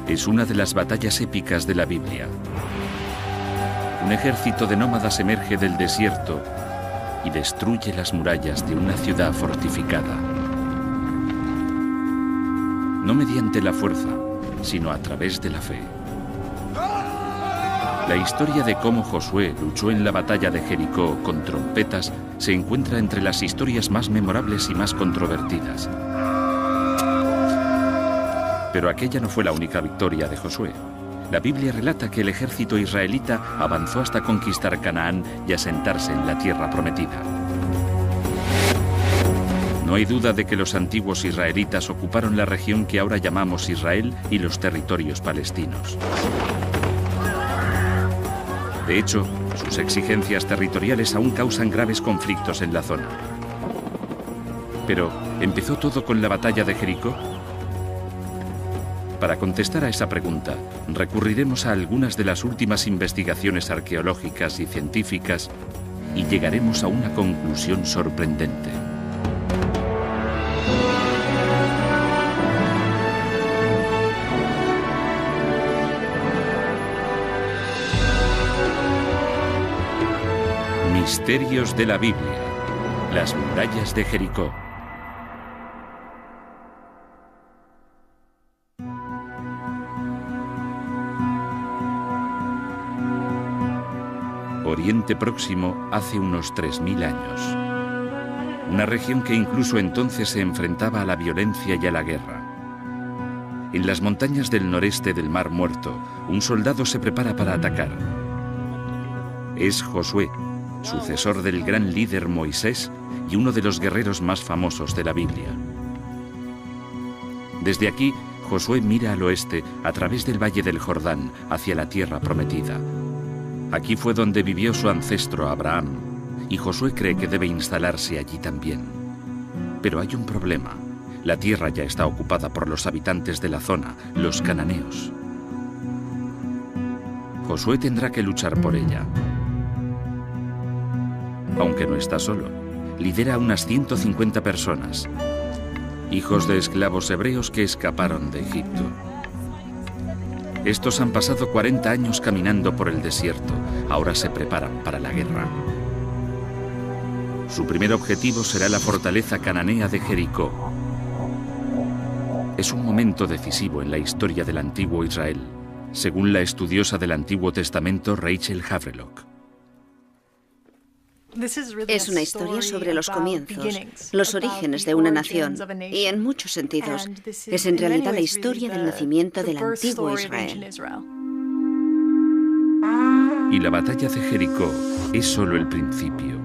Es una de las batallas épicas de la Biblia. Un ejército de nómadas emerge del desierto y destruye las murallas de una ciudad fortificada. No mediante la fuerza, sino a través de la fe. La historia de cómo Josué luchó en la batalla de Jericó con trompetas se encuentra entre las historias más memorables y más controvertidas. Pero aquella no fue la única victoria de Josué. La Biblia relata que el ejército israelita avanzó hasta conquistar Canaán y asentarse en la tierra prometida. No hay duda de que los antiguos israelitas ocuparon la región que ahora llamamos Israel y los territorios palestinos. De hecho, sus exigencias territoriales aún causan graves conflictos en la zona. Pero, ¿empezó todo con la batalla de Jericó? Para contestar a esa pregunta, recurriremos a algunas de las últimas investigaciones arqueológicas y científicas y llegaremos a una conclusión sorprendente. Misterios de la Biblia. Las murallas de Jericó. Oriente Próximo hace unos 3000 años. Una región que incluso entonces se enfrentaba a la violencia y a la guerra. En las montañas del noreste del Mar Muerto, un soldado se prepara para atacar. Es Josué, sucesor del gran líder Moisés y uno de los guerreros más famosos de la Biblia. Desde aquí, Josué mira al oeste a través del valle del Jordán hacia la tierra prometida. Aquí fue donde vivió su ancestro Abraham, y Josué cree que debe instalarse allí también. Pero hay un problema. La tierra ya está ocupada por los habitantes de la zona, los cananeos. Josué tendrá que luchar por ella. Aunque no está solo, lidera a unas 150 personas, hijos de esclavos hebreos que escaparon de Egipto. Estos han pasado 40 años caminando por el desierto, ahora se preparan para la guerra. Su primer objetivo será la fortaleza cananea de Jericó. Es un momento decisivo en la historia del antiguo Israel, según la estudiosa del Antiguo Testamento Rachel Havelock. Es una historia sobre los comienzos, los orígenes de una nación, y en muchos sentidos es en realidad la historia del nacimiento del antiguo Israel. Y la batalla de Jericó es solo el principio.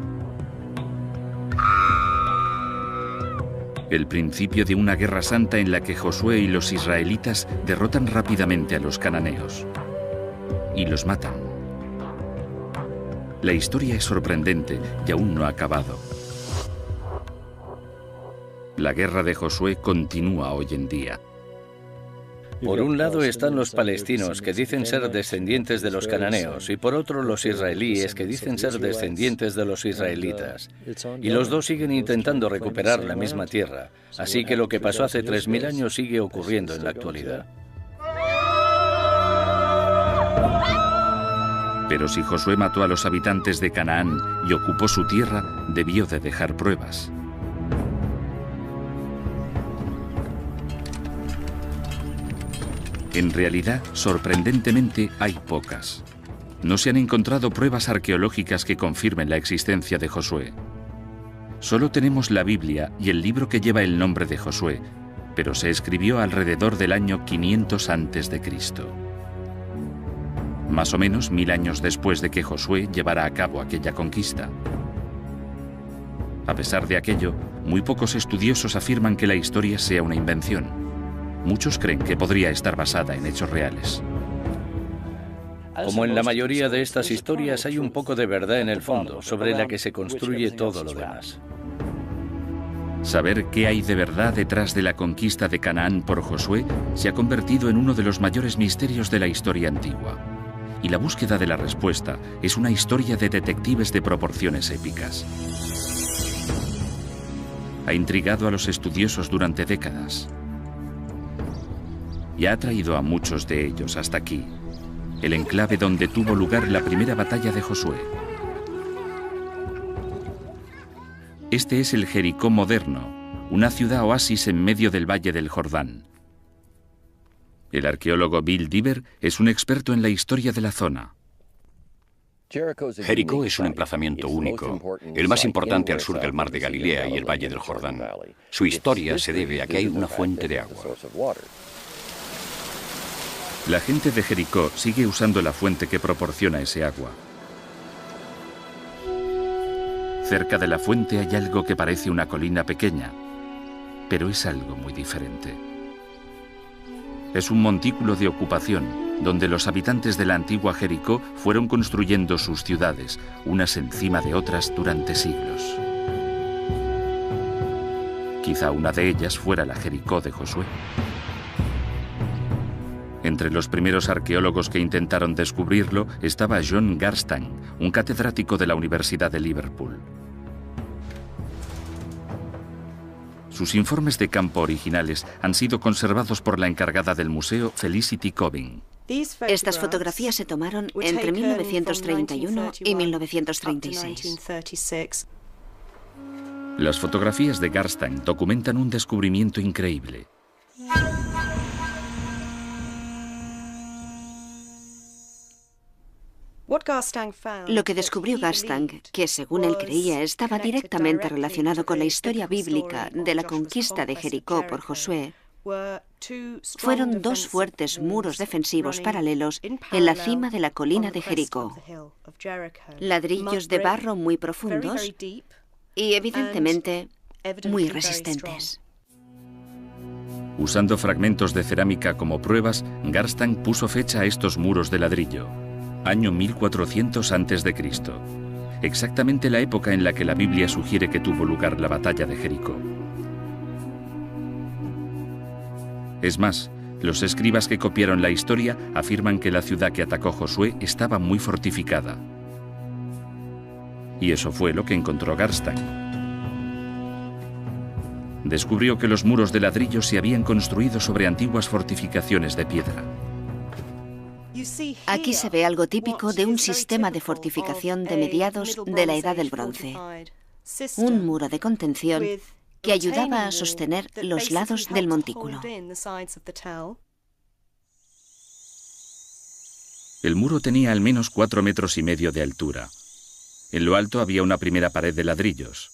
El principio de una guerra santa en la que Josué y los israelitas derrotan rápidamente a los cananeos y los matan. La historia es sorprendente y aún no ha acabado. La guerra de Josué continúa hoy en día. Por un lado están los palestinos, que dicen ser descendientes de los cananeos, y por otro los israelíes, que dicen ser descendientes de los israelitas. Y los dos siguen intentando recuperar la misma tierra, así que lo que pasó hace 3000 años sigue ocurriendo en la actualidad. Pero si Josué mató a los habitantes de Canaán y ocupó su tierra, debió de dejar pruebas. En realidad, sorprendentemente, hay pocas. No se han encontrado pruebas arqueológicas que confirmen la existencia de Josué. Solo tenemos la Biblia y el libro que lleva el nombre de Josué, pero se escribió alrededor del año 500 a.C. Más o menos 1000 años después de que Josué llevara a cabo aquella conquista. A pesar de aquello, muy pocos estudiosos afirman que la historia sea una invención. Muchos creen que podría estar basada en hechos reales. Como en la mayoría de estas historias, hay un poco de verdad en el fondo, sobre la que se construye todo lo demás. Saber qué hay de verdad detrás de la conquista de Canaán por Josué se ha convertido en uno de los mayores misterios de la historia antigua. Y la búsqueda de la respuesta es una historia de detectives de proporciones épicas. Ha intrigado a los estudiosos durante décadas. y ha atraído a muchos de ellos hasta aquí, el enclave donde tuvo lugar la primera batalla de Josué. Este es el Jericó moderno, una ciudad oasis en medio del valle del Jordán. El arqueólogo Bill Dever es un experto en la historia de la zona. Jericó es un emplazamiento único, el más importante al sur del mar de Galilea y el valle del Jordán. Su historia se debe a que hay una fuente de agua. La gente de Jericó sigue usando la fuente que proporciona ese agua. Cerca de la fuente hay algo que parece una colina pequeña, pero es algo muy diferente. Es un montículo de ocupación, donde los habitantes de la antigua Jericó fueron construyendo sus ciudades, unas encima de otras durante siglos. Quizá una de ellas fuera la Jericó de Josué. Entre los primeros arqueólogos que intentaron descubrirlo estaba John Garstang, un catedrático de la Universidad de Liverpool. Sus informes de campo originales han sido conservados por la encargada del museo, Felicity Cobbing. Estas fotografías se tomaron entre 1931 y 1936. Las fotografías de Garstang documentan un descubrimiento increíble. Lo que descubrió Garstang, que según él creía estaba directamente relacionado con la historia bíblica de la conquista de Jericó por Josué, fueron dos fuertes muros defensivos paralelos en la cima de la colina de Jericó. Ladrillos de barro muy profundos y evidentemente muy resistentes. Usando fragmentos de cerámica como pruebas, Garstang puso fecha a estos muros de ladrillo. Año 1400 a.C., exactamente la época en la que la Biblia sugiere que tuvo lugar la batalla de Jericó. Es más, los escribas que copiaron la historia afirman que la ciudad que atacó Josué estaba muy fortificada. Y eso fue lo que encontró Garstang. Descubrió que los muros de ladrillo se habían construido sobre antiguas fortificaciones de piedra. Aquí se ve algo típico de un sistema de fortificación de mediados de la Edad del Bronce. Un muro de contención que ayudaba a sostener los lados del montículo. El muro tenía al menos 4,5 metros de altura. En lo alto había una primera pared de ladrillos.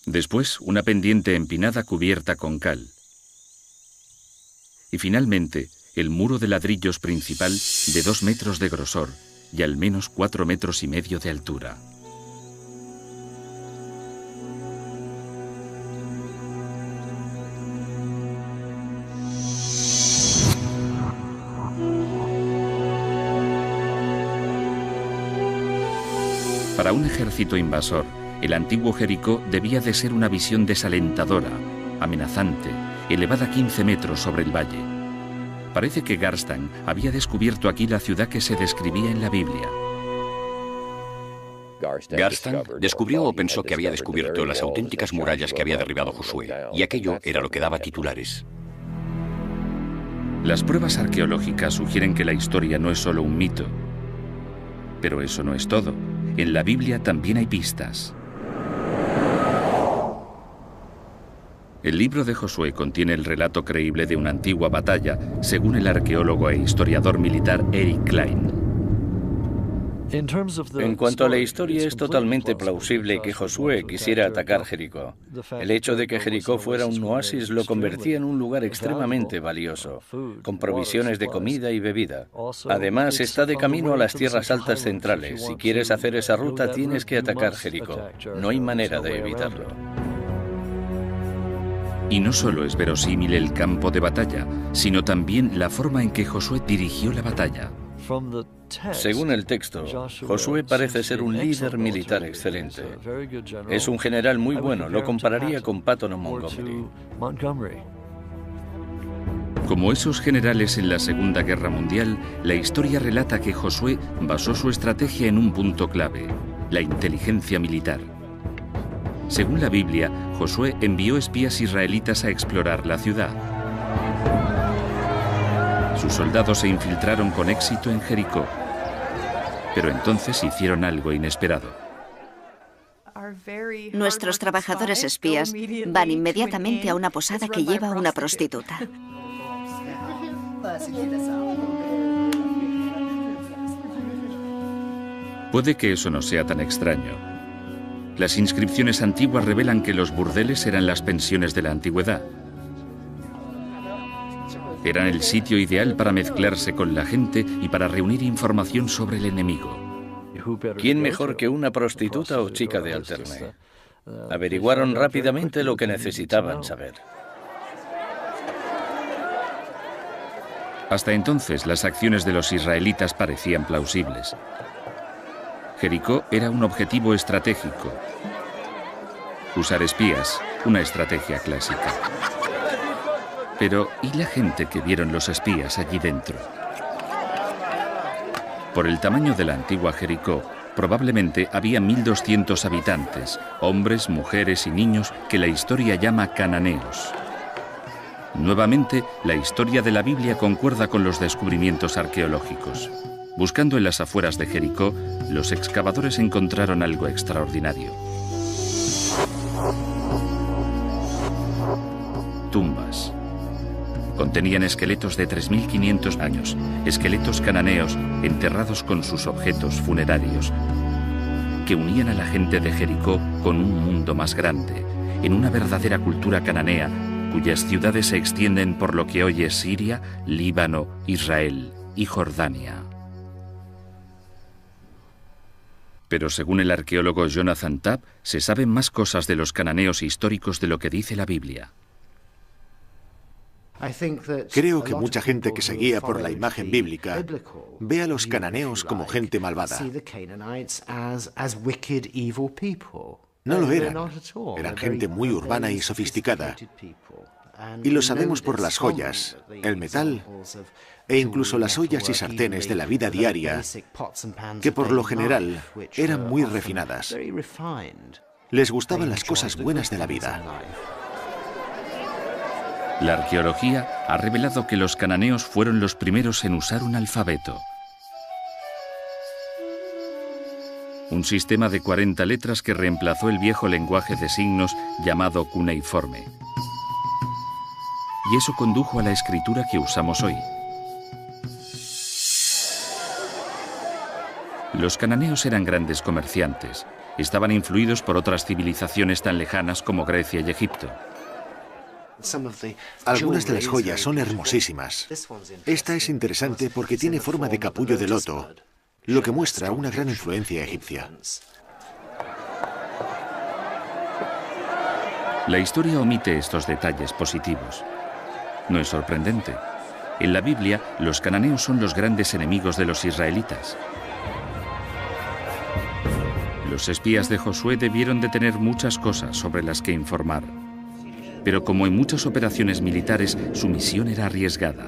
Después, una pendiente empinada cubierta con cal. Y finalmente, el muro de ladrillos principal de 2 metros de grosor y al menos 4,5 metros de altura. Para un ejército invasor, el antiguo Jericó debía de ser una visión desalentadora, amenazante, elevada 15 metros sobre el valle. Parece que Garstang había descubierto aquí la ciudad que se describía en la Biblia. Garstang descubrió o pensó que había descubierto las auténticas murallas que había derribado Josué, y aquello era lo que daba titulares. Las pruebas arqueológicas sugieren que la historia no es solo un mito. Pero eso no es todo. En la Biblia también hay pistas. El libro de Josué contiene el relato creíble de una antigua batalla, según el arqueólogo e historiador militar Eric Klein. En cuanto a la historia, es totalmente plausible que Josué quisiera atacar Jericó. El hecho de que Jericó fuera un oasis lo convertía en un lugar extremadamente valioso, con provisiones de comida y bebida. Además, está de camino a las tierras altas centrales. Si quieres hacer esa ruta, tienes que atacar Jericó. No hay manera de evitarlo. Y no solo es verosímil el campo de batalla, sino también la forma en que Josué dirigió la batalla. Según el texto, Josué parece ser un líder militar excelente. Es un general muy bueno, lo compararía con Patton o Montgomery. Como esos generales en la Segunda Guerra Mundial, la historia relata que Josué basó su estrategia en un punto clave, la inteligencia militar. Según la Biblia, Josué envió espías israelitas a explorar la ciudad. Sus soldados se infiltraron con éxito en Jericó, pero entonces hicieron algo inesperado. Nuestros trabajadores espías van inmediatamente a una posada que lleva a una prostituta. Puede que eso no sea tan extraño. Las inscripciones antiguas revelan que los burdeles eran las pensiones de la antigüedad. Eran el sitio ideal para mezclarse con la gente y para reunir información sobre el enemigo. ¿Quién mejor que una prostituta o chica de alterne? Averiguaron rápidamente lo que necesitaban saber. Hasta entonces, las acciones de los israelitas parecían plausibles. Jericó era un objetivo estratégico. Usar espías, una estrategia clásica. Pero, ¿y la gente que vieron los espías allí dentro? Por el tamaño de la antigua Jericó, probablemente había 1.200 habitantes, hombres, mujeres y niños que la historia llama cananeos. Nuevamente, la historia de la Biblia concuerda con los descubrimientos arqueológicos. Buscando en las afueras de Jericó, los excavadores encontraron algo extraordinario. Tumbas. Contenían esqueletos de 3.500 años, esqueletos cananeos enterrados con sus objetos funerarios, que unían a la gente de Jericó con un mundo más grande, en una verdadera cultura cananea, cuyas ciudades se extienden por lo que hoy es Siria, Líbano, Israel y Jordania. Pero según el arqueólogo Jonathan Tabb, se saben más cosas de los cananeos históricos de lo que dice la Biblia. Creo que mucha gente que se guía por la imagen bíblica ve a los cananeos como gente malvada. No lo eran. Eran gente muy urbana y sofisticada. Y lo sabemos por las joyas, el metal e incluso las ollas y sartenes de la vida diaria, que por lo general eran muy refinadas. Les gustaban las cosas buenas de la vida. La arqueología ha revelado que los cananeos fueron los primeros en usar un alfabeto. Un sistema de 40 letras que reemplazó el viejo lenguaje de signos llamado cuneiforme. Y eso condujo a la escritura que usamos hoy. Los cananeos eran grandes comerciantes. Estaban influidos por otras civilizaciones tan lejanas como Grecia y Egipto. Algunas de las joyas son hermosísimas. Esta es interesante porque tiene forma de capullo de loto, lo que muestra una gran influencia egipcia. La historia omite estos detalles positivos. No es sorprendente. En la Biblia, los cananeos son los grandes enemigos de los israelitas. Los espías de Josué debieron de tener muchas cosas sobre las que informar. Pero como en muchas operaciones militares, su misión era arriesgada.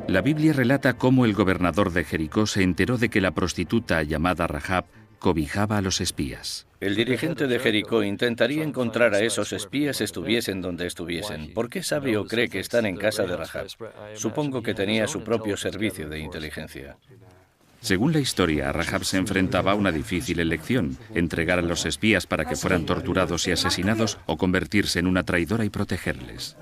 La Biblia relata cómo el gobernador de Jericó se enteró de que la prostituta llamada Rahab cobijaba a los espías. El dirigente de Jericó intentaría encontrar a esos espías estuviesen donde estuviesen. ¿Por qué sabe o cree que están en casa de Rahab? Supongo que tenía su propio servicio de inteligencia. Según la historia, Rahab se enfrentaba a una difícil elección: entregar a los espías para que fueran torturados y asesinados o convertirse en una traidora y protegerles.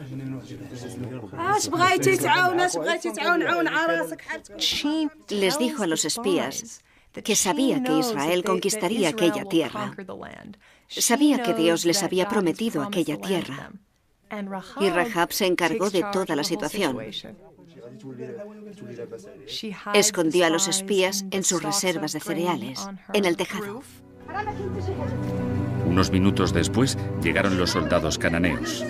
Les dijo a los espías que sabía que Israel conquistaría aquella tierra. Sabía que Dios les había prometido aquella tierra. Y Rahab se encargó de toda la situación. Escondió a los espías en sus reservas de cereales, en el tejado. Unos minutos después llegaron los soldados cananeos.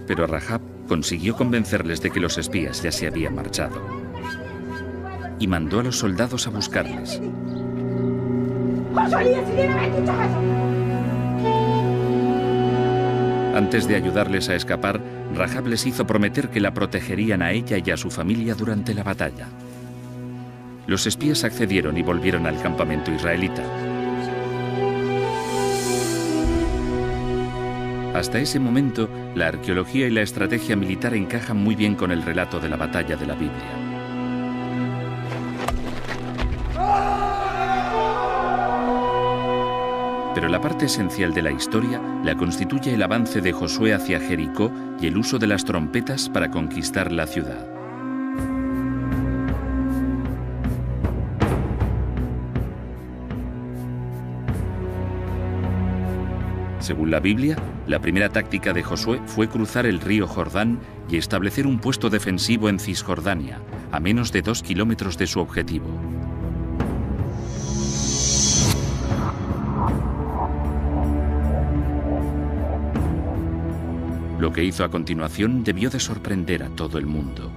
Pero Rahab consiguió convencerles de que los espías ya se habían marchado y mandó a los soldados a buscarles. Antes de ayudarles a escapar, Rahab les hizo prometer que la protegerían a ella y a su familia durante la batalla. Los espías accedieron y volvieron al campamento israelita. Hasta ese momento, la arqueología y la estrategia militar encajan muy bien con el relato de la batalla de la Biblia. Pero la parte esencial de la historia la constituye el avance de Josué hacia Jericó y el uso de las trompetas para conquistar la ciudad. Según la Biblia, la primera táctica de Josué fue cruzar el río Jordán y establecer un puesto defensivo en Cisjordania, a menos de 2 kilómetros de su objetivo. Lo que hizo a continuación debió de sorprender a todo el mundo.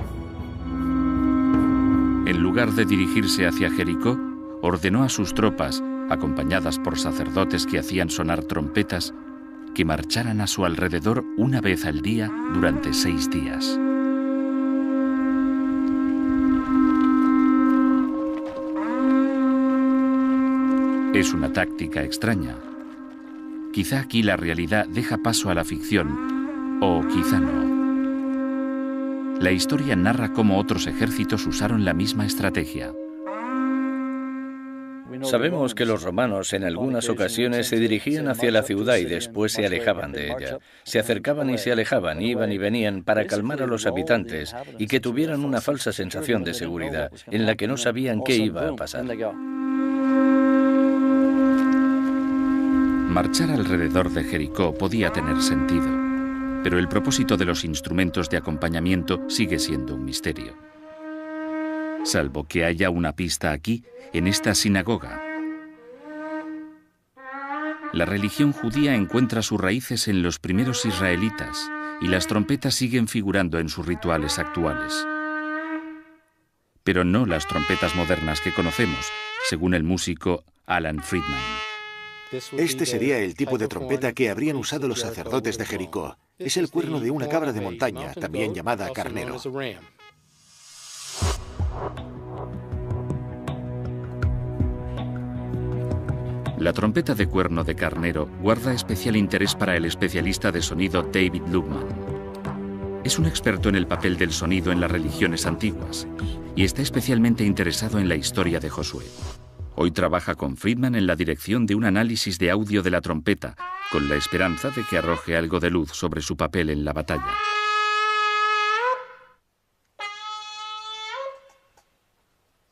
En lugar de dirigirse hacia Jericó, ordenó a sus tropas, acompañadas por sacerdotes que hacían sonar trompetas, que marcharan a su alrededor una vez al día durante 6 días. Es una táctica extraña. Quizá aquí la realidad deja paso a la ficción, o quizá no. La historia narra cómo otros ejércitos usaron la misma estrategia. Sabemos que los romanos en algunas ocasiones se dirigían hacia la ciudad y después se alejaban de ella. Se acercaban y se alejaban, iban y venían para calmar a los habitantes y que tuvieran una falsa sensación de seguridad en la que no sabían qué iba a pasar. Marchar alrededor de Jericó podía tener sentido, pero el propósito de los instrumentos de acompañamiento sigue siendo un misterio. Salvo que haya una pista aquí, en esta sinagoga. La religión judía encuentra sus raíces en los primeros israelitas y las trompetas siguen figurando en sus rituales actuales. Pero no las trompetas modernas que conocemos, según el músico Alan Friedman. Este sería el tipo de trompeta que habrían usado los sacerdotes de Jericó. Es el cuerno de una cabra de montaña, también llamada carnero. La trompeta de cuerno de carnero guarda especial interés para el especialista de sonido David Lubman. Es un experto en el papel del sonido en las religiones antiguas y está especialmente interesado en la historia de Josué. Hoy trabaja con Friedman en la dirección de un análisis de audio de la trompeta, con la esperanza de que arroje algo de luz sobre su papel en la batalla.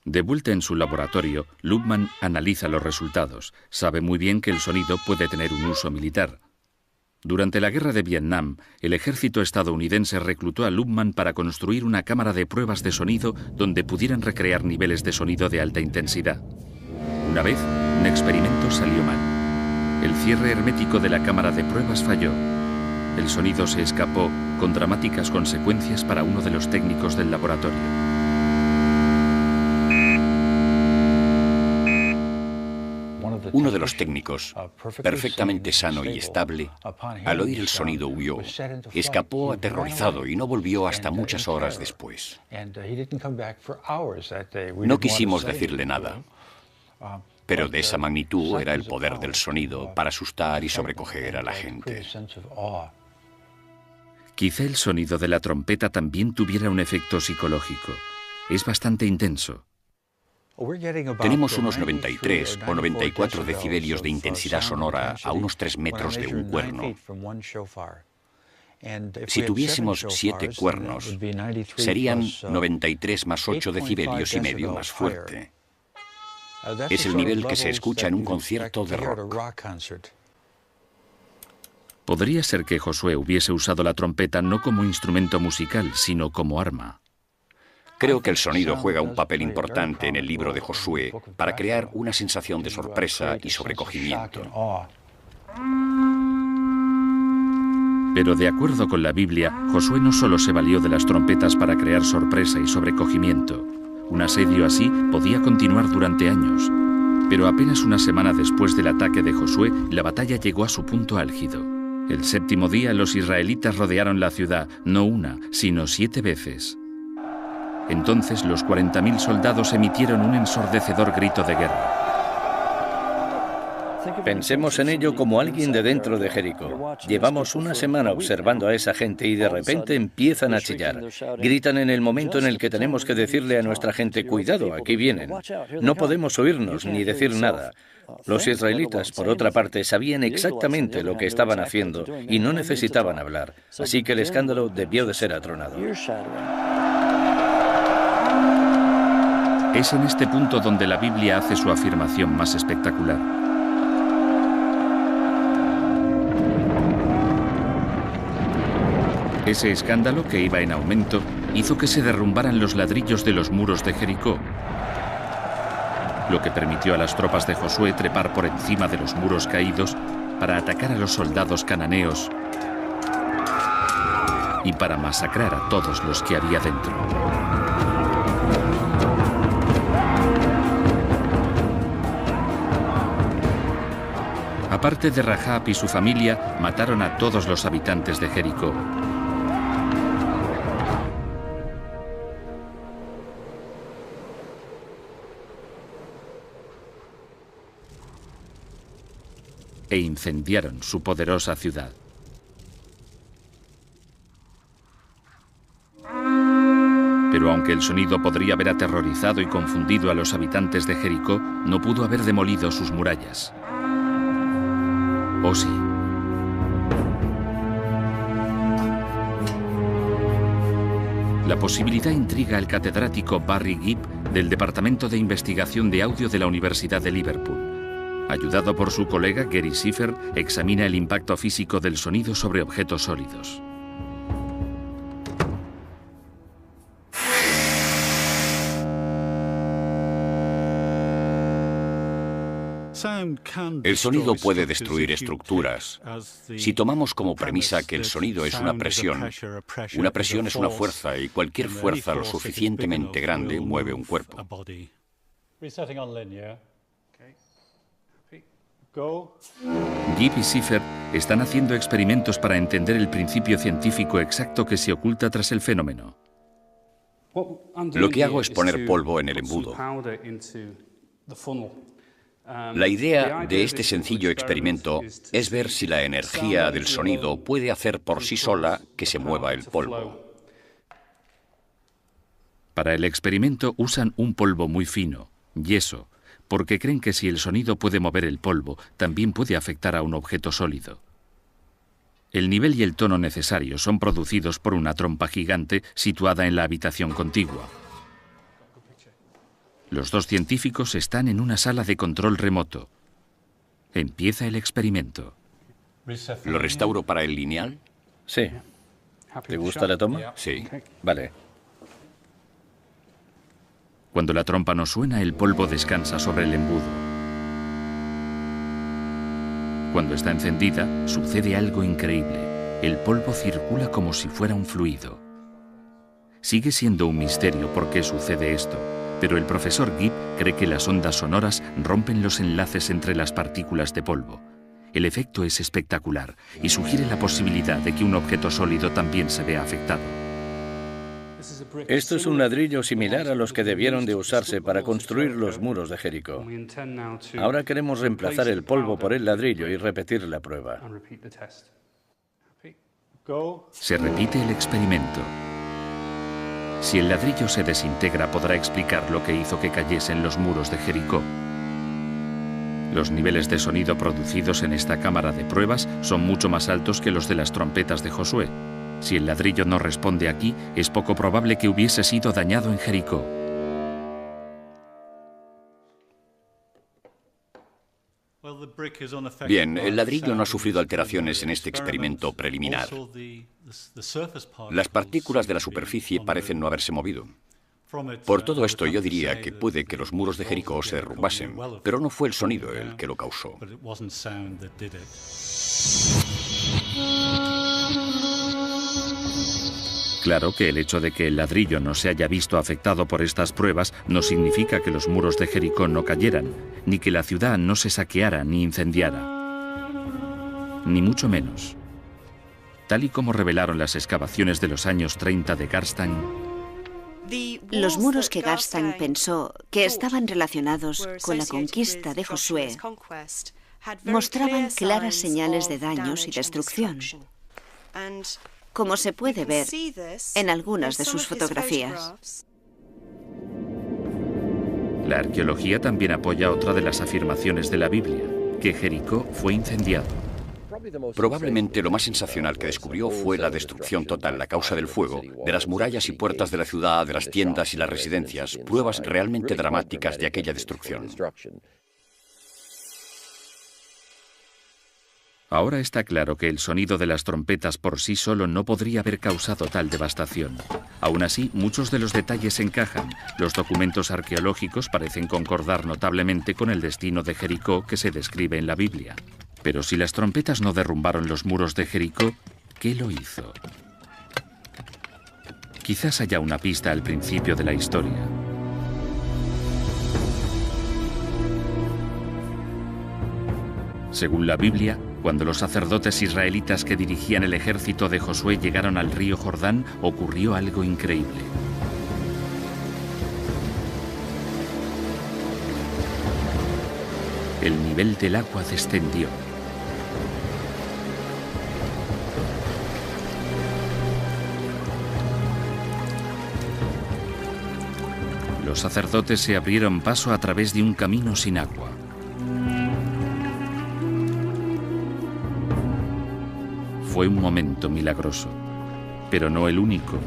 De vuelta en su laboratorio, Lubman analiza los resultados. Sabe muy bien que el sonido puede tener un uso militar. Durante la guerra de Vietnam, el ejército estadounidense reclutó a Lubman para construir una cámara de pruebas de sonido donde pudieran recrear niveles de sonido de alta intensidad. Una vez, un experimento salió mal. El cierre hermético de la cámara de pruebas falló. El sonido se escapó, con dramáticas consecuencias para uno de los técnicos del laboratorio. Uno de los técnicos, perfectamente sano y estable, al oír el sonido huyó, escapó aterrorizado y no volvió hasta muchas horas después. No quisimos decirle nada, pero de esa magnitud era el poder del sonido para asustar y sobrecoger a la gente. Quizá el sonido de la trompeta también tuviera un efecto psicológico. Es bastante intenso. Tenemos unos 93 o 94 decibelios de intensidad sonora a unos 3 metros de un cuerno. Si tuviésemos 7 cuernos, serían 93 más 8 decibelios y medio más fuerte. Es el nivel que se escucha en un concierto de rock. Podría ser que Josué hubiese usado la trompeta no como instrumento musical, sino como arma. Creo que el sonido juega un papel importante en el libro de Josué para crear una sensación de sorpresa y sobrecogimiento. Pero de acuerdo con la Biblia, Josué no solo se valió de las trompetas para crear sorpresa y sobrecogimiento. Un asedio así podía continuar durante años. Pero apenas una semana después del ataque de Josué, la batalla llegó a su punto álgido. El 7º día, los israelitas rodearon la ciudad, no una, sino 7 veces. Entonces los 40.000 soldados emitieron un ensordecedor grito de guerra. Pensemos en ello como alguien de dentro de Jericó. Llevamos una semana observando a esa gente y de repente empiezan a chillar. Gritan en el momento en el que tenemos que decirle a nuestra gente, cuidado, aquí vienen. No podemos oírnos ni decir nada. Los israelitas, por otra parte, sabían exactamente lo que estaban haciendo y no necesitaban hablar. Así que el escándalo debió de ser atronado. Es en este punto donde la Biblia hace su afirmación más espectacular. Ese escándalo, que iba en aumento, hizo que se derrumbaran los ladrillos de los muros de Jericó, lo que permitió a las tropas de Josué trepar por encima de los muros caídos para atacar a los soldados cananeos y para masacrar a todos los que había dentro. Aparte de Rahab y su familia, mataron a todos los habitantes de Jericó. E incendiaron su poderosa ciudad. Pero aunque el sonido podría haber aterrorizado y confundido a los habitantes de Jericó, no pudo haber demolido sus murallas. ¿O sí? La posibilidad intriga al catedrático Barry Gibb del Departamento de Investigación de Audio de la Universidad de Liverpool. Ayudado por su colega Gary Schiffer, examina el impacto físico del sonido sobre objetos sólidos. El sonido puede destruir estructuras. Si tomamos como premisa que el sonido es una presión es una fuerza y cualquier fuerza lo suficientemente grande mueve un cuerpo. Gibb y Schiffer están haciendo experimentos para entender el principio científico exacto que se oculta tras el fenómeno. Lo que hago es poner polvo en el embudo. La idea de este sencillo experimento es ver si la energía del sonido puede hacer por sí sola que se mueva el polvo. Para el experimento usan un polvo muy fino, yeso, porque creen que si el sonido puede mover el polvo, también puede afectar a un objeto sólido. El nivel y el tono necesarios son producidos por una trompa gigante situada en la habitación contigua. Los dos científicos están en una sala de control remoto. Empieza el experimento. ¿Lo restauro para el lineal? Sí. ¿Te gusta la toma? Sí. Vale. Cuando la trompa no suena, el polvo descansa sobre el embudo. Cuando está encendida, sucede algo increíble. El polvo circula como si fuera un fluido. Sigue siendo un misterio por qué sucede esto, pero el profesor Gibb cree que las ondas sonoras rompen los enlaces entre las partículas de polvo. El efecto es espectacular y sugiere la posibilidad de que un objeto sólido también se vea afectado. Esto es un ladrillo similar a los que debieron de usarse para construir los muros de Jericó. Ahora queremos reemplazar el polvo por el ladrillo y repetir la prueba. Se repite el experimento. Si el ladrillo se desintegra, podrá explicar lo que hizo que cayesen los muros de Jericó. Los niveles de sonido producidos en esta cámara de pruebas son mucho más altos que los de las trompetas de Josué. Si el ladrillo no responde aquí, es poco probable que hubiese sido dañado en Jericó. Bien, el ladrillo no ha sufrido alteraciones en este experimento preliminar. Las partículas de la superficie parecen no haberse movido. Por todo esto, yo diría que puede que los muros de Jericó se derrumbasen, pero no fue el sonido el que lo causó. Claro que el hecho de que el ladrillo no se haya visto afectado por estas pruebas no significa que los muros de Jericó no cayeran, ni que la ciudad no se saqueara ni incendiara. Ni mucho menos. Tal y como revelaron las excavaciones de los años 30 de Garstang, los muros que Garstang pensó que estaban relacionados con la conquista de Josué mostraban claras señales de daños y destrucción, como se puede ver en algunas de sus fotografías. La arqueología también apoya otra de las afirmaciones de la Biblia, que Jericó fue incendiado. Probablemente lo más sensacional que descubrió fue la destrucción total a causa del fuego de las murallas y puertas de la ciudad, de las tiendas y las residencias, pruebas realmente dramáticas de aquella destrucción. Ahora está claro que el sonido de las trompetas por sí solo no podría haber causado tal devastación. Aún así, muchos de los detalles encajan. Los documentos arqueológicos parecen concordar notablemente con el destino de Jericó que se describe en la Biblia. Pero si las trompetas no derrumbaron los muros de Jericó, ¿qué lo hizo? Quizás haya una pista al principio de la historia. Según la Biblia, cuando los sacerdotes israelitas que dirigían el ejército de Josué llegaron al río Jordán, ocurrió algo increíble. El nivel del agua descendió. Los sacerdotes se abrieron paso a través de un camino sin agua. Fue un momento milagroso, pero no el único.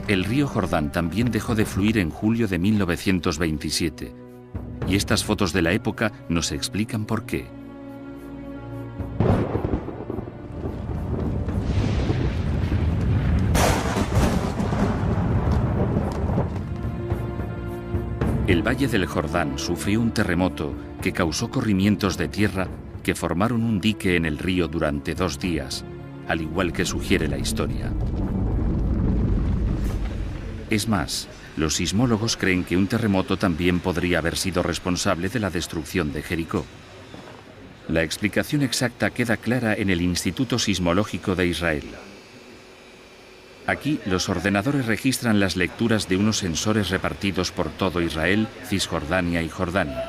El río Jordán también dejó de fluir en julio de 1927, y estas fotos de la época nos explican por qué. El Valle del Jordán sufrió un terremoto que causó corrimientos de tierra que formaron un dique en el río durante 2 días, al igual que sugiere la historia. Es más, los sismólogos creen que un terremoto también podría haber sido responsable de la destrucción de Jericó. La explicación exacta queda clara en el Instituto Sismológico de Israel. Aquí, los ordenadores registran las lecturas de unos sensores repartidos por todo Israel, Cisjordania y Jordania.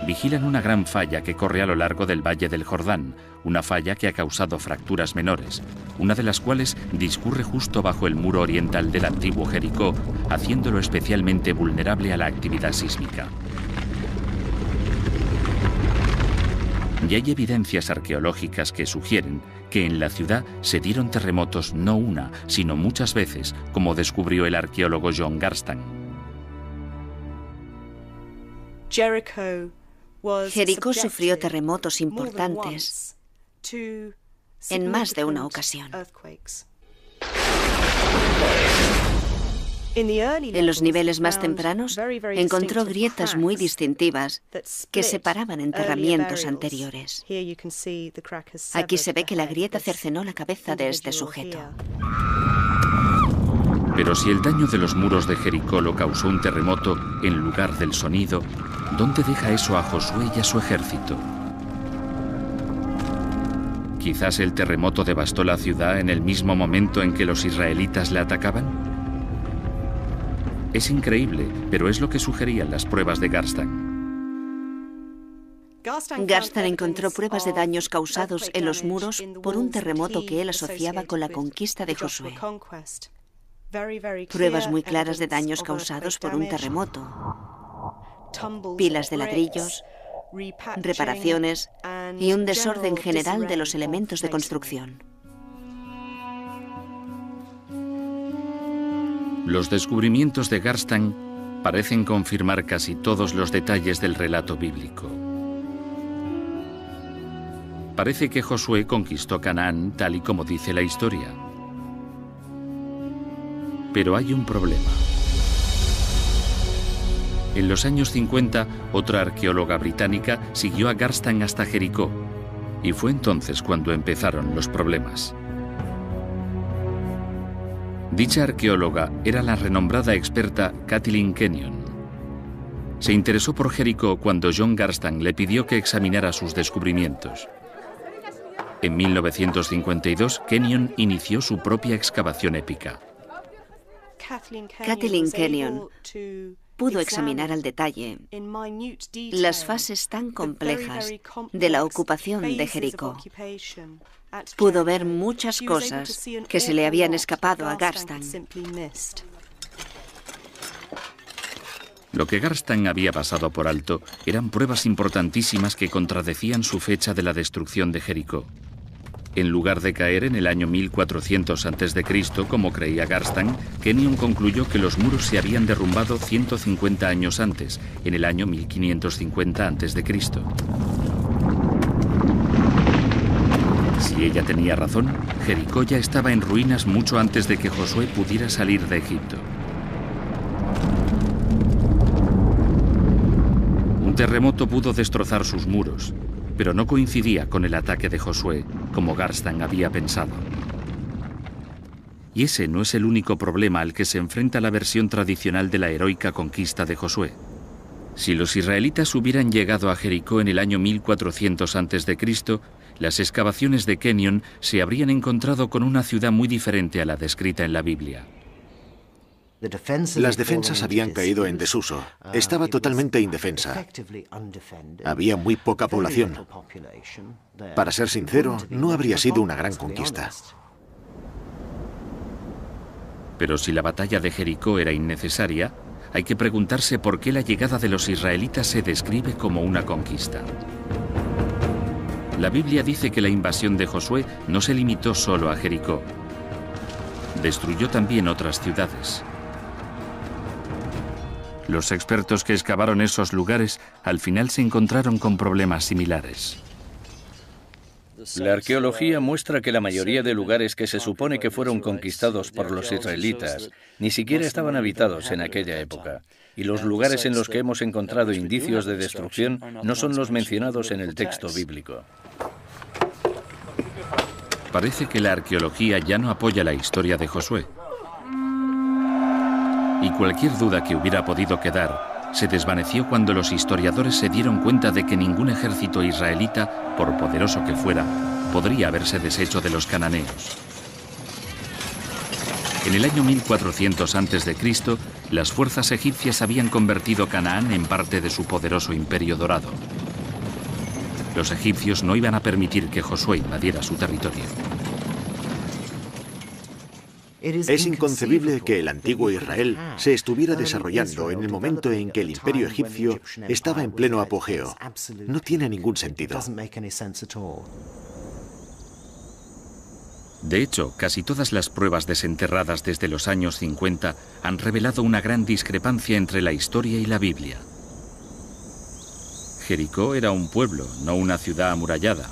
Vigilan una gran falla que corre a lo largo del Valle del Jordán, una falla que ha causado fracturas menores, una de las cuales discurre justo bajo el muro oriental del antiguo Jericó, haciéndolo especialmente vulnerable a la actividad sísmica. Y hay evidencias arqueológicas que sugieren que en la ciudad se dieron terremotos no una, sino muchas veces, como descubrió el arqueólogo John Garstan. Jericó sufrió terremotos importantes en más de una ocasión. En los niveles más tempranos encontró grietas muy distintivas que separaban enterramientos anteriores. Aquí se ve que la grieta cercenó la cabeza de este sujeto. Pero si el daño de los muros de Jericó lo causó un terremoto en lugar del sonido, ¿dónde deja eso a Josué y a su ejército? ¿Quizás el terremoto devastó la ciudad en el mismo momento en que los israelitas la atacaban? Es increíble, pero es lo que sugerían las pruebas de Garstan. Garstan encontró pruebas de daños causados en los muros por un terremoto que él asociaba con la conquista de Josué. Pruebas muy claras de daños causados por un terremoto. Pilas de ladrillos, reparaciones y un desorden general de los elementos de construcción. Los descubrimientos de Garstan parecen confirmar casi todos los detalles del relato bíblico. Parece que Josué conquistó Canaán tal y como dice la historia. Pero hay un problema. En los años 50, otra arqueóloga británica siguió a Garstan hasta Jericó, y fue entonces cuando empezaron los problemas. Dicha arqueóloga era la renombrada experta Kathleen Kenyon. Se interesó por Jericó cuando John Garstan le pidió que examinara sus descubrimientos. En 1952, Kenyon inició su propia excavación épica. Kathleen Kenyon pudo examinar al detalle las fases tan complejas de la ocupación de Jericó. Pudo ver muchas cosas que se le habían escapado a Garstang. Lo que Garstang había pasado por alto eran pruebas importantísimas que contradecían su fecha de la destrucción de Jericó. En lugar de caer en el año 1400 a.C., como creía Garstang, Kenyon concluyó que los muros se habían derrumbado 150 años antes, en el año 1550 a.C. Si ella tenía razón, Jericó ya estaba en ruinas mucho antes de que Josué pudiera salir de Egipto. Un terremoto pudo destrozar sus muros, pero no coincidía con el ataque de Josué, como Garstang había pensado. Y ese no es el único problema al que se enfrenta la versión tradicional de la heroica conquista de Josué. Si los israelitas hubieran llegado a Jericó en el año 1400 a.C., las excavaciones de Kenyon se habrían encontrado con una ciudad muy diferente a la descrita en la Biblia. Las defensas habían caído en desuso. Estaba totalmente indefensa. Había muy poca población. Para ser sincero, no habría sido una gran conquista. Pero si la batalla de Jericó era innecesaria, hay que preguntarse por qué la llegada de los israelitas se describe como una conquista. La Biblia dice que la invasión de Josué no se limitó solo a Jericó. Destruyó también otras ciudades. Los expertos que excavaron esos lugares al final se encontraron con problemas similares. La arqueología muestra que la mayoría de lugares que se supone que fueron conquistados por los israelitas ni siquiera estaban habitados en aquella época, y los lugares en los que hemos encontrado indicios de destrucción no son los mencionados en el texto bíblico. Parece que la arqueología ya no apoya la historia de Josué. Y cualquier duda que hubiera podido quedar se desvaneció cuando los historiadores se dieron cuenta de que ningún ejército israelita, por poderoso que fuera, podría haberse deshecho de los cananeos. En el año 1400 a.C., las fuerzas egipcias habían convertido Canaán en parte de su poderoso imperio dorado. Los egipcios no iban a permitir que Josué invadiera su territorio. Es inconcebible que el antiguo Israel se estuviera desarrollando en el momento en que el imperio egipcio estaba en pleno apogeo. No tiene ningún sentido. De hecho, casi todas las pruebas desenterradas desde los años 50 han revelado una gran discrepancia entre la historia y la Biblia. Jericó era un pueblo, no una ciudad amurallada.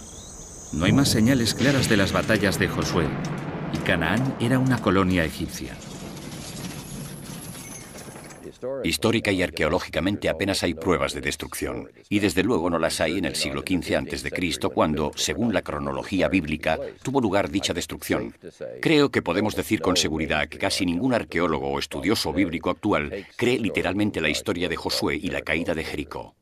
No hay más señales claras de las batallas de Josué. Y Canaán era una colonia egipcia. Histórica y arqueológicamente apenas hay pruebas de destrucción, y desde luego no las hay en el siglo XV a.C., cuando, según la cronología bíblica, tuvo lugar dicha destrucción. Creo que podemos decir con seguridad que casi ningún arqueólogo o estudioso bíblico actual cree literalmente la historia de Josué y la caída de Jericó.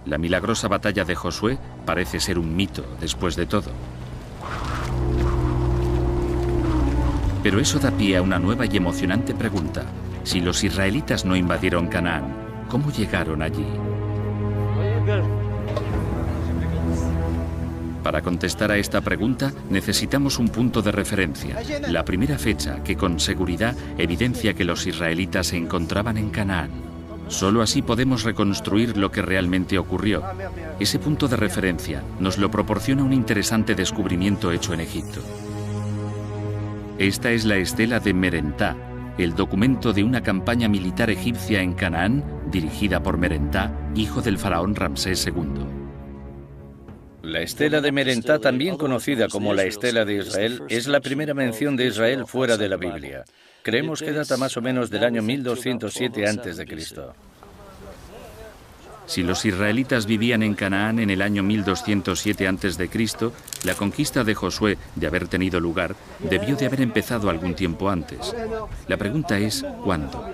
La milagrosa batalla de Josué parece ser un mito, después de todo. Pero eso da pie a una nueva y emocionante pregunta. Si los israelitas no invadieron Canaán, ¿cómo llegaron allí? Para contestar a esta pregunta, necesitamos un punto de referencia, la primera fecha que con seguridad evidencia que los israelitas se encontraban en Canaán. Solo así podemos reconstruir lo que realmente ocurrió. Ese punto de referencia nos lo proporciona un interesante descubrimiento hecho en Egipto. Esta es la estela de Merentá, el documento de una campaña militar egipcia en Canaán dirigida por Merentá, hijo del faraón Ramsés II. La estela de Merentá, también conocida como la estela de Israel, es la primera mención de Israel fuera de la Biblia. Creemos que data más o menos del año 1207 a.C. Si los israelitas vivían en Canaán en el año 1207 a.C., la conquista de Josué, de haber tenido lugar, debió de haber empezado algún tiempo antes. La pregunta es, ¿cuándo?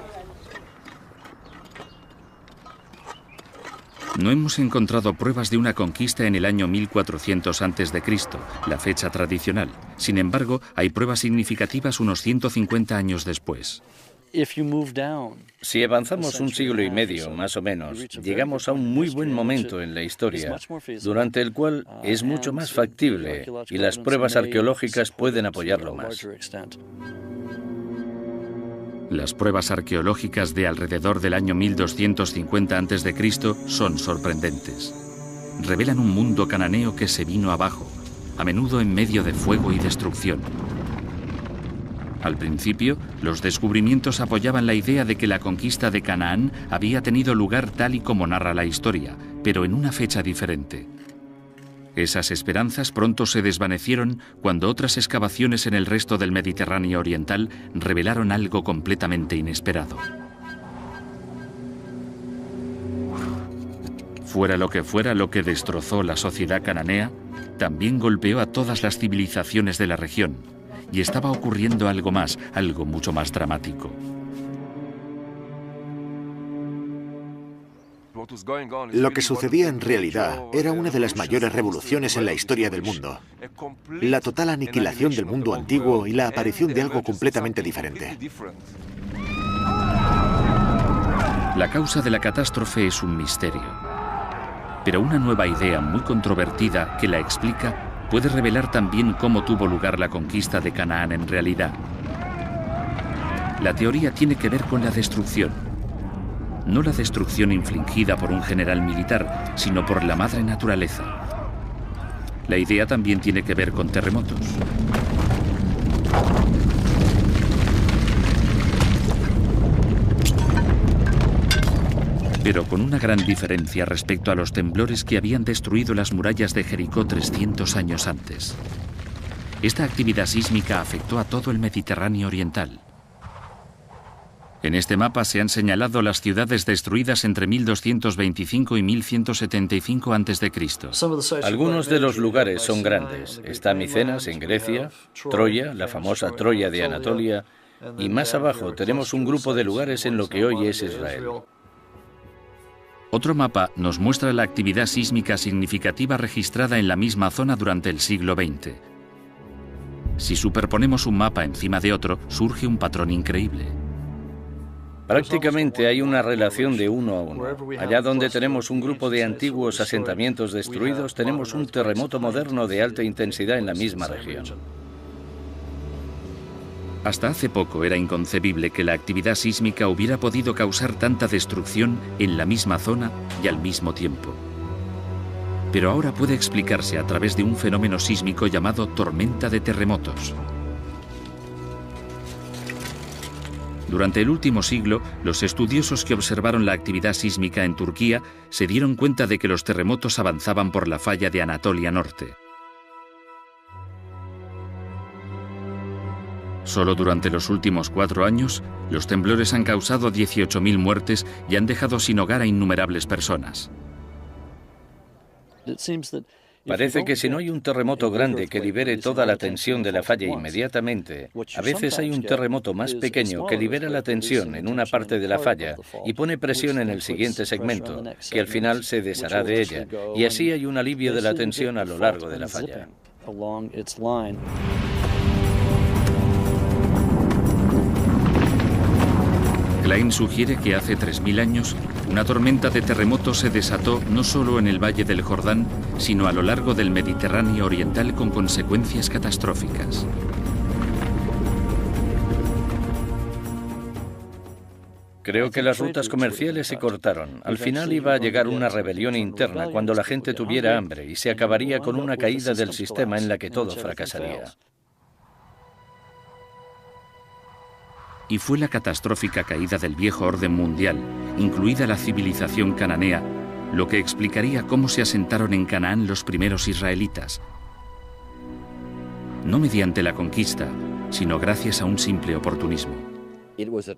No hemos encontrado pruebas de una conquista en el año 1400 a.C., la fecha tradicional. Sin embargo, hay pruebas significativas unos 150 años después. Si avanzamos un siglo y medio, más o menos, llegamos a un muy buen momento en la historia, durante el cual es mucho más factible y las pruebas arqueológicas pueden apoyarlo más. Las pruebas arqueológicas de alrededor del año 1250 a.C. son sorprendentes. Revelan un mundo cananeo que se vino abajo, a menudo en medio de fuego y destrucción. Al principio, los descubrimientos apoyaban la idea de que la conquista de Canaán había tenido lugar tal y como narra la historia, pero en una fecha diferente. Esas esperanzas pronto se desvanecieron cuando otras excavaciones en el resto del Mediterráneo oriental revelaron algo completamente inesperado. Fuera lo que destrozó la sociedad cananea, también golpeó a todas las civilizaciones de la región, y estaba ocurriendo algo más, algo mucho más dramático. Lo que sucedía en realidad era una de las mayores revoluciones en la historia del mundo. La total aniquilación del mundo antiguo y la aparición de algo completamente diferente. La causa de la catástrofe es un misterio. Pero una nueva idea muy controvertida que la explica puede revelar también cómo tuvo lugar la conquista de Canaán en realidad. La teoría tiene que ver con la destrucción. No la destrucción infligida por un general militar, sino por la madre naturaleza. La idea también tiene que ver con terremotos. Pero con una gran diferencia respecto a los temblores que habían destruido las murallas de Jericó 300 años antes. Esta actividad sísmica afectó a todo el Mediterráneo oriental. En este mapa se han señalado las ciudades destruidas entre 1225 y 1175 a.C. Algunos de los lugares son grandes. Está Micenas en Grecia, Troya, la famosa Troya de Anatolia, y más abajo tenemos un grupo de lugares en lo que hoy es Israel. Otro mapa nos muestra la actividad sísmica significativa registrada en la misma zona durante el siglo XX. Si superponemos un mapa encima de otro, surge un patrón increíble. Prácticamente hay una relación de 1 a 1. Allá donde tenemos un grupo de antiguos asentamientos destruidos, tenemos un terremoto moderno de alta intensidad en la misma región. Hasta hace poco era inconcebible que la actividad sísmica hubiera podido causar tanta destrucción en la misma zona y al mismo tiempo. Pero ahora puede explicarse a través de un fenómeno sísmico llamado tormenta de terremotos. Durante el último siglo, los estudiosos que observaron la actividad sísmica en Turquía se dieron cuenta de que los terremotos avanzaban por la falla de Anatolia Norte. Solo durante los últimos 4 años, los temblores han causado 18.000 muertes y han dejado sin hogar a innumerables personas. Parece que si no hay un terremoto grande que libere toda la tensión de la falla inmediatamente, a veces hay un terremoto más pequeño que libera la tensión en una parte de la falla y pone presión en el siguiente segmento, que al final se deshará de ella, y así hay un alivio de la tensión a lo largo de la falla. Klein sugiere que hace 3.000 años, una tormenta de terremotos se desató no solo en el Valle del Jordán, sino a lo largo del Mediterráneo oriental con consecuencias catastróficas. Creo que las rutas comerciales se cortaron. Al final iba a llegar una rebelión interna cuando la gente tuviera hambre y se acabaría con una caída del sistema en la que todo fracasaría. Y fue la catastrófica caída del viejo orden mundial, incluida la civilización cananea, lo que explicaría cómo se asentaron en Canaán los primeros israelitas. No mediante la conquista, sino gracias a un simple oportunismo.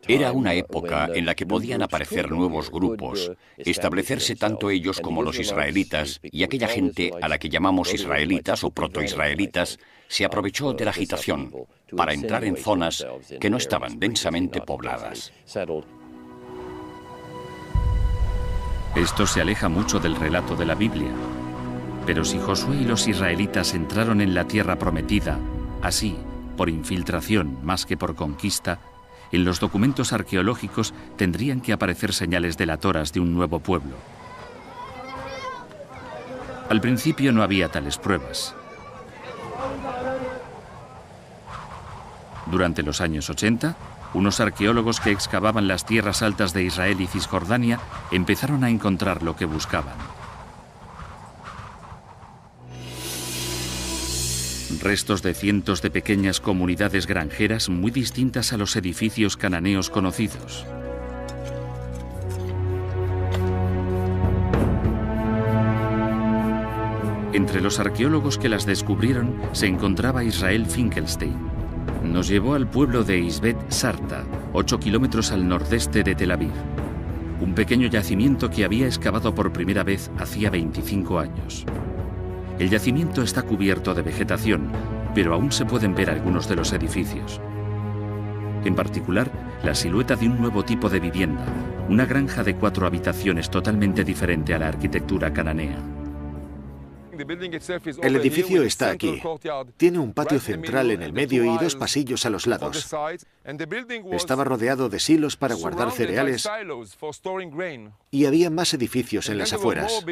Era una época en la que podían aparecer nuevos grupos, establecerse tanto ellos como los israelitas, y aquella gente a la que llamamos israelitas o protoisraelitas se aprovechó de la agitación para entrar en zonas que no estaban densamente pobladas. Esto se aleja mucho del relato de la Biblia. Pero si Josué y los israelitas entraron en la tierra prometida, así, por infiltración más que por conquista, en los documentos arqueológicos tendrían que aparecer señales delatoras de un nuevo pueblo. Al principio no había tales pruebas. Durante los años 80, unos arqueólogos que excavaban las tierras altas de Israel y Cisjordania empezaron a encontrar lo que buscaban. Restos de cientos de pequeñas comunidades granjeras muy distintas a los edificios cananeos conocidos. Entre los arqueólogos que las descubrieron se encontraba Israel Finkelstein. Nos llevó al pueblo de Isbet Sarta, 8 kilómetros al nordeste de Tel Aviv. Un pequeño yacimiento que había excavado por primera vez hacía 25 años. El yacimiento está cubierto de vegetación, pero aún se pueden ver algunos de los edificios. En particular, la silueta de un nuevo tipo de vivienda, una granja de 4 habitaciones totalmente diferente a la arquitectura cananea. El edificio está aquí. Tiene un patio central en el medio y 2 pasillos a los lados. Estaba rodeado de silos para guardar cereales y había más edificios en las afueras.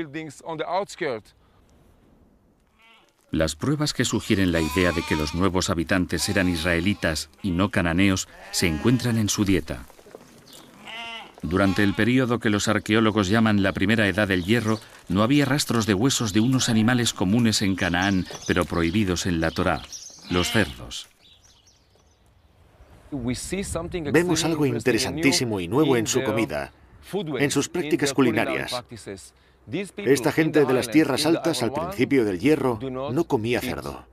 Las pruebas que sugieren la idea de que los nuevos habitantes eran israelitas y no cananeos se encuentran en su dieta. Durante el período que los arqueólogos llaman la primera edad del hierro, no había rastros de huesos de unos animales comunes en Canaán, pero prohibidos en la Torá, los cerdos. Vemos algo interesantísimo y nuevo en su comida, en sus prácticas culinarias. Esta gente de las tierras altas al principio del hierro no comía cerdo.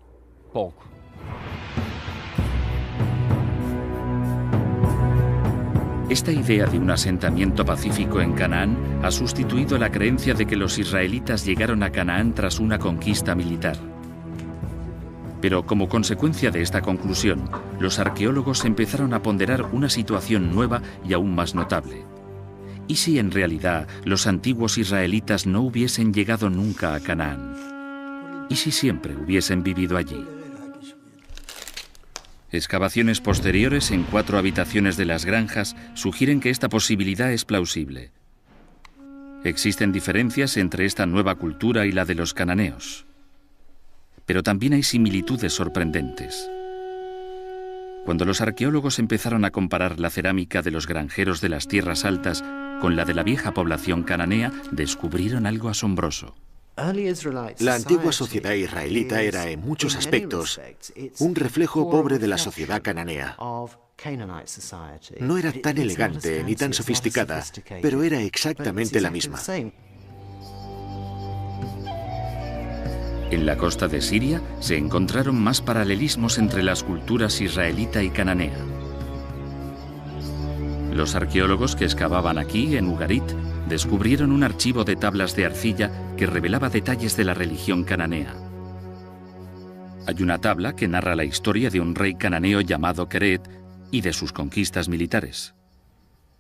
Esta idea de un asentamiento pacífico en Canaán ha sustituido la creencia de que los israelitas llegaron a Canaán tras una conquista militar. Pero como consecuencia de esta conclusión, los arqueólogos empezaron a ponderar una situación nueva y aún más notable. ¿Y si en realidad los antiguos israelitas no hubiesen llegado nunca a Canaán? ¿Y si siempre hubiesen vivido allí? Excavaciones posteriores en 4 habitaciones de las granjas sugieren que esta posibilidad es plausible. Existen diferencias entre esta nueva cultura y la de los cananeos. Pero también hay similitudes sorprendentes. Cuando los arqueólogos empezaron a comparar la cerámica de los granjeros de las tierras altas con la de la vieja población cananea, descubrieron algo asombroso. La antigua sociedad israelita era, en muchos aspectos, un reflejo pobre de la sociedad cananea. No era tan elegante ni tan sofisticada, pero era exactamente la misma. En la costa de Siria se encontraron más paralelismos entre las culturas israelita y cananea. Los arqueólogos que excavaban aquí, en Ugarit, descubrieron un archivo de tablas de arcilla que revelaba detalles de la religión cananea. Hay una tabla que narra la historia de un rey cananeo llamado Keret y de sus conquistas militares.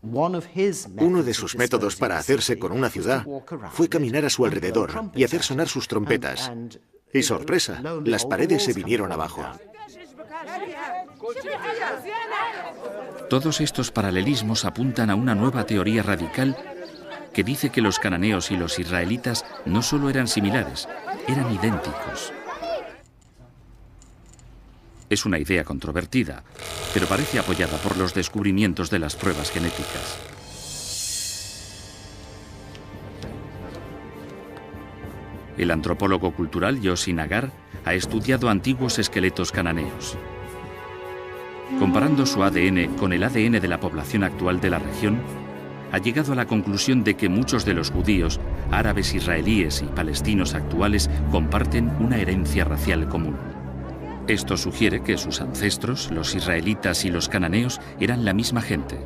Uno de sus métodos para hacerse con una ciudad fue caminar a su alrededor y hacer sonar sus trompetas. Y sorpresa, las paredes se vinieron abajo. Todos estos paralelismos apuntan a una nueva teoría radical que dice que los cananeos y los israelitas no solo eran similares, eran idénticos. Es una idea controvertida, pero parece apoyada por los descubrimientos de las pruebas genéticas. El antropólogo cultural Yossi Nagar ha estudiado antiguos esqueletos cananeos. Comparando su ADN con el ADN de la población actual de la región, ha llegado a la conclusión de que muchos de los judíos, árabes israelíes y palestinos actuales comparten una herencia racial común. Esto sugiere que sus ancestros, los israelitas y los cananeos, eran la misma gente.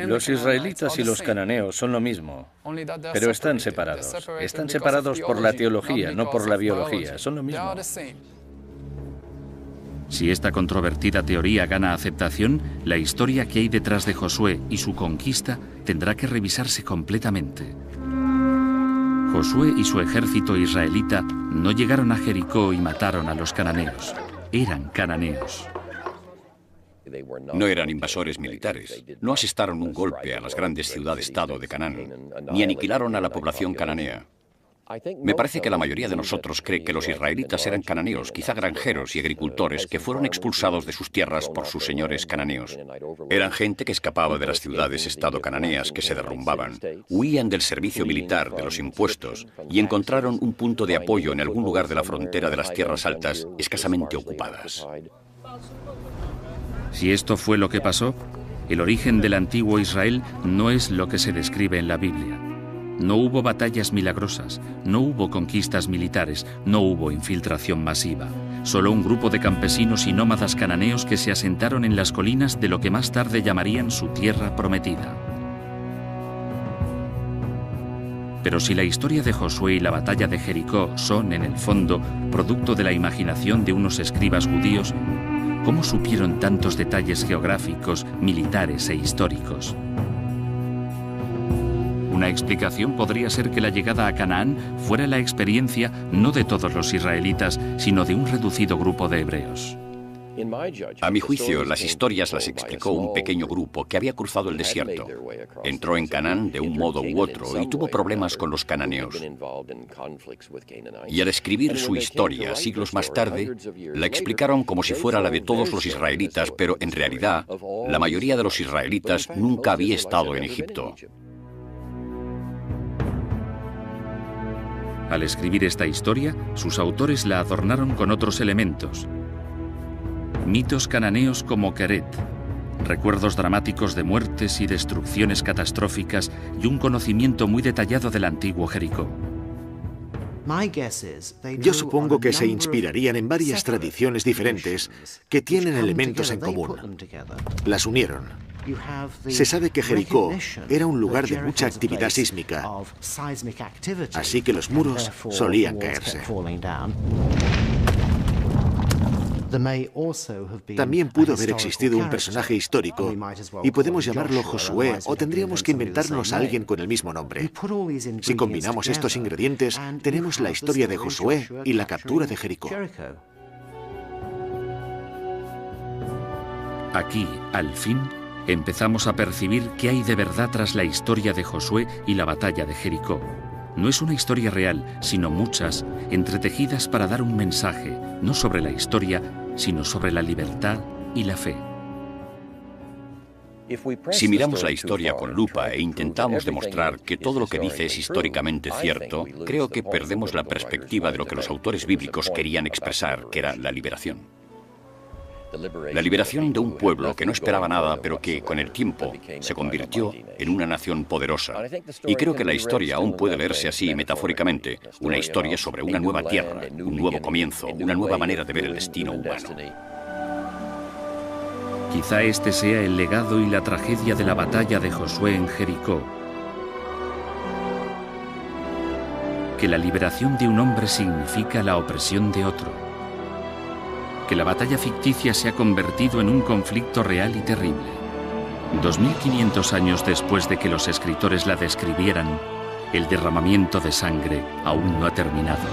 Los israelitas y los cananeos son lo mismo, pero están separados. Están separados por la teología, no por la biología. Son lo mismo. Si esta controvertida teoría gana aceptación, la historia que hay detrás de Josué y su conquista tendrá que revisarse completamente. Josué y su ejército israelita no llegaron a Jericó y mataron a los cananeos. Eran cananeos. No eran invasores militares, no asestaron un golpe a las grandes ciudades-estado de Canaán, ni aniquilaron a la población cananea. Me parece que la mayoría de nosotros cree que los israelitas eran cananeos, quizá granjeros y agricultores que fueron expulsados de sus tierras por sus señores cananeos. Eran gente que escapaba de las ciudades-estado cananeas que se derrumbaban, huían del servicio militar, de los impuestos, y encontraron un punto de apoyo en algún lugar de la frontera de las tierras altas escasamente ocupadas. Si esto fue lo que pasó, el origen del antiguo Israel no es lo que se describe en la Biblia. No hubo batallas milagrosas, no hubo conquistas militares, no hubo infiltración masiva. Solo un grupo de campesinos y nómadas cananeos que se asentaron en las colinas de lo que más tarde llamarían su tierra prometida. Pero si la historia de Josué y la batalla de Jericó son, en el fondo, producto de la imaginación de unos escribas judíos, ¿cómo supieron tantos detalles geográficos, militares e históricos? Una explicación podría ser que la llegada a Canaán fuera la experiencia no de todos los israelitas, sino de un reducido grupo de hebreos. A mi juicio, las historias las explicó un pequeño grupo que había cruzado el desierto. Entró en Canaán de un modo u otro y tuvo problemas con los cananeos. Y al escribir su historia siglos más tarde, la explicaron como si fuera la de todos los israelitas, pero en realidad, la mayoría de los israelitas nunca había estado en Egipto. Al escribir esta historia, sus autores la adornaron con otros elementos. Mitos cananeos como Keret, recuerdos dramáticos de muertes y destrucciones catastróficas y un conocimiento muy detallado del antiguo Jericó. Yo supongo que se inspirarían en varias tradiciones diferentes que tienen elementos en común. Las unieron. Se sabe que Jericó era un lugar de mucha actividad sísmica, así que los muros solían caerse. También pudo haber existido un personaje histórico, y podemos llamarlo Josué, o tendríamos que inventarnos a alguien con el mismo nombre. Si combinamos estos ingredientes, tenemos la historia de Josué y la captura de Jericó. Aquí, al fin, empezamos a percibir qué hay de verdad tras la historia de Josué y la batalla de Jericó. No es una historia real, sino muchas, entretejidas para dar un mensaje, no sobre la historia, sino sobre la libertad y la fe. Si miramos la historia con lupa e intentamos demostrar que todo lo que dice es históricamente cierto, creo que perdemos la perspectiva de lo que los autores bíblicos querían expresar, que era la liberación. La liberación de un pueblo que no esperaba nada, pero que, con el tiempo, se convirtió en una nación poderosa. Y creo que la historia aún puede leerse así, metafóricamente, una historia sobre una nueva tierra, un nuevo comienzo, una nueva manera de ver el destino humano. Quizá este sea el legado y la tragedia de la batalla de Josué en Jericó. Que la liberación de un hombre significa la opresión de otro. Que la batalla ficticia se ha convertido en un conflicto real y terrible. 2500 años después de que los escritores la describieran, el derramamiento de sangre aún no ha terminado.